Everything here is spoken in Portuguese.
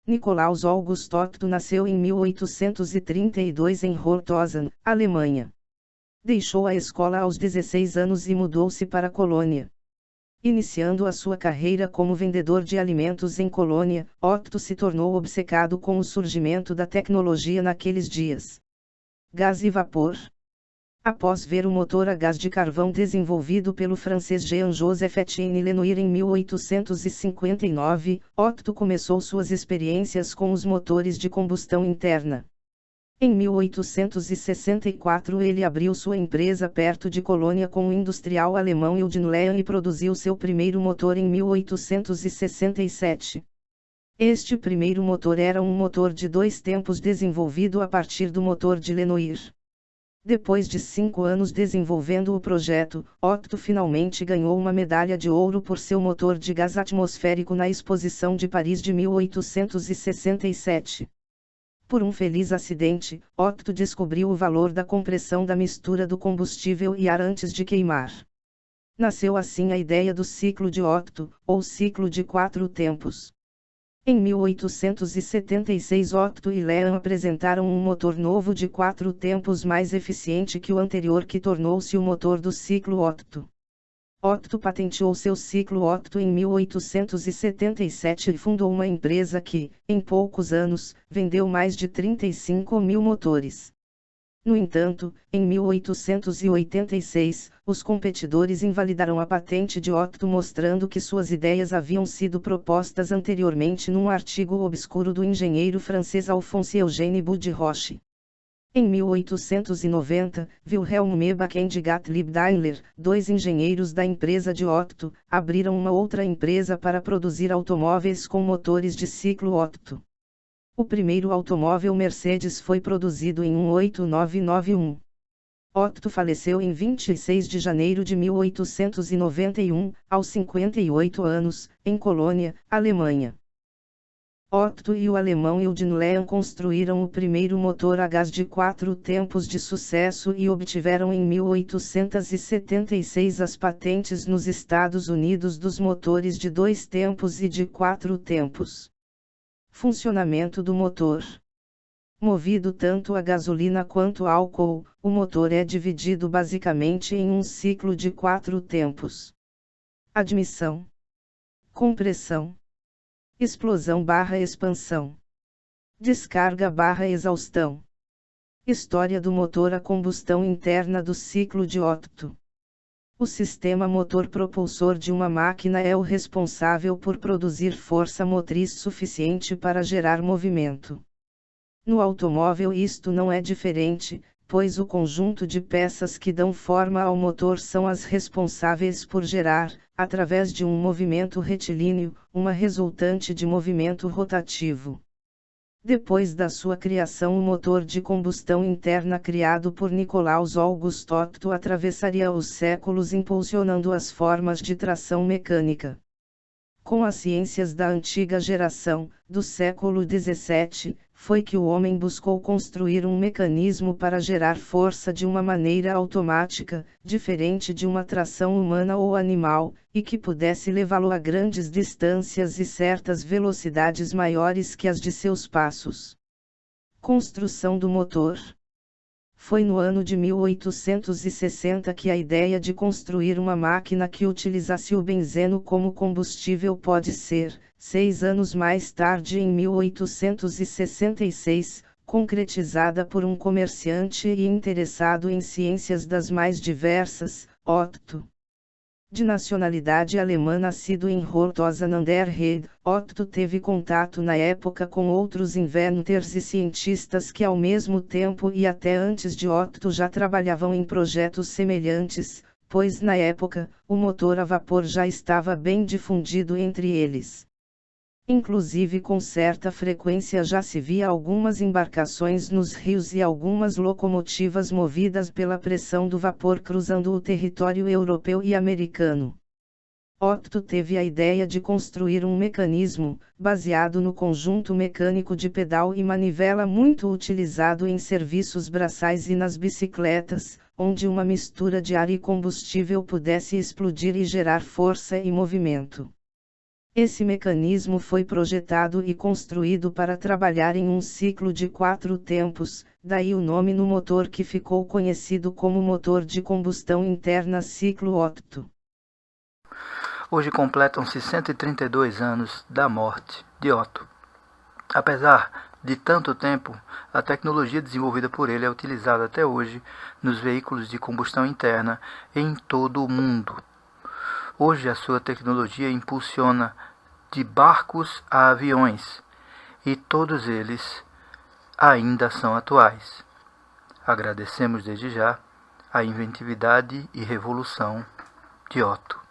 Nikolaus August Otto nasceu em 1832 em Holthausen, Alemanha. Deixou a escola aos 16 anos e mudou-se para Colônia. Iniciando a sua carreira como vendedor de alimentos em Colônia, Otto se tornou obcecado com o surgimento da tecnologia naqueles dias. Gás e vapor. Após ver o motor a gás de carvão desenvolvido pelo francês Jean-Joseph Etienne Lenoir em 1859, Otto começou suas experiências com os motores de combustão interna. Em 1864 ele abriu sua empresa perto de Colônia com o industrial alemão Eugen Lehn e produziu seu primeiro motor em 1867. Este primeiro motor era um motor de 2 tempos desenvolvido a partir do motor de Lenoir. Depois de 5 anos desenvolvendo o projeto, Otto finalmente ganhou uma medalha de ouro por seu motor de gás atmosférico na Exposição de Paris de 1867. Por um feliz acidente, Otto descobriu o valor da compressão da mistura do combustível e ar antes de queimar. Nasceu assim a ideia do ciclo de Otto, ou ciclo de 4 tempos. Em 1876 Otto e Lehn apresentaram um motor novo de 4 tempos mais eficiente que o anterior que tornou-se o motor do ciclo Otto. Otto patenteou seu ciclo Otto em 1877 e fundou uma empresa que, em poucos anos, vendeu mais de 35.000 motores. No entanto, em 1886, os competidores invalidaram a patente de Otto mostrando que suas ideias haviam sido propostas anteriormente num artigo obscuro do engenheiro francês Alphonse Eugène Budde-Roche. Em 1890, Wilhelm Maybach e Gottlieb Daimler, 2 engenheiros da empresa de Otto, abriram uma outra empresa para produzir automóveis com motores de ciclo Otto. O primeiro automóvel Mercedes foi produzido em 1891. Otto faleceu em 26 de janeiro de 1891, aos 58 anos, em Colônia, Alemanha. Otto e o alemão Eugen Lehn construíram o primeiro motor a gás de 4 tempos de sucesso e obtiveram em 1876 as patentes nos Estados Unidos dos motores de 2 tempos e de 4 tempos. Funcionamento do motor. Movido tanto a gasolina quanto a álcool, o motor é dividido basicamente em um ciclo de 4 tempos. Admissão. Compressão. Explosão/expansão. Descarga/exaustão. História do motor a combustão interna do ciclo de Otto. O sistema motor propulsor de uma máquina é o responsável por produzir força motriz suficiente para gerar movimento. No automóvel isto não é diferente, pois o conjunto de peças que dão forma ao motor são as responsáveis por gerar, através de um movimento retilíneo, uma resultante de movimento rotativo. Depois da sua criação, o motor de combustão interna criado por Nikolaus August Otto atravessaria os séculos impulsionando as formas de tração mecânica. Com as ciências da antiga geração, do século XVII, foi que o homem buscou construir um mecanismo para gerar força de uma maneira automática, diferente de uma tração humana ou animal, e que pudesse levá-lo a grandes distâncias e certas velocidades maiores que as de seus passos. Construção do motor. Foi no ano de 1860 que a ideia de construir uma máquina que utilizasse o benzeno como combustível pode ser, 6 anos mais tarde em 1866, concretizada por um comerciante e interessado em ciências das mais diversas, Otto. De nacionalidade alemã nascido em Holthausen an der Heide, Otto teve contato na época com outros inventores e cientistas que ao mesmo tempo e até antes de Otto já trabalhavam em projetos semelhantes, pois na época, o motor a vapor já estava bem difundido entre eles. Inclusive com certa frequência já se via algumas embarcações nos rios e algumas locomotivas movidas pela pressão do vapor cruzando o território europeu e americano. Otto teve a ideia de construir um mecanismo, baseado no conjunto mecânico de pedal e manivela muito utilizado em serviços braçais e nas bicicletas, onde uma mistura de ar e combustível pudesse explodir e gerar força e movimento. Esse mecanismo foi projetado e construído para trabalhar em um ciclo de 4 tempos, daí o nome no motor que ficou conhecido como motor de combustão interna ciclo Otto. Hoje completam-se 132 anos da morte de Otto. Apesar de tanto tempo, a tecnologia desenvolvida por ele é utilizada até hoje nos veículos de combustão interna em todo o mundo. Hoje a sua tecnologia impulsiona de barcos a aviões, e todos eles ainda são atuais. Agradecemos desde já a inventividade e revolução de Otto.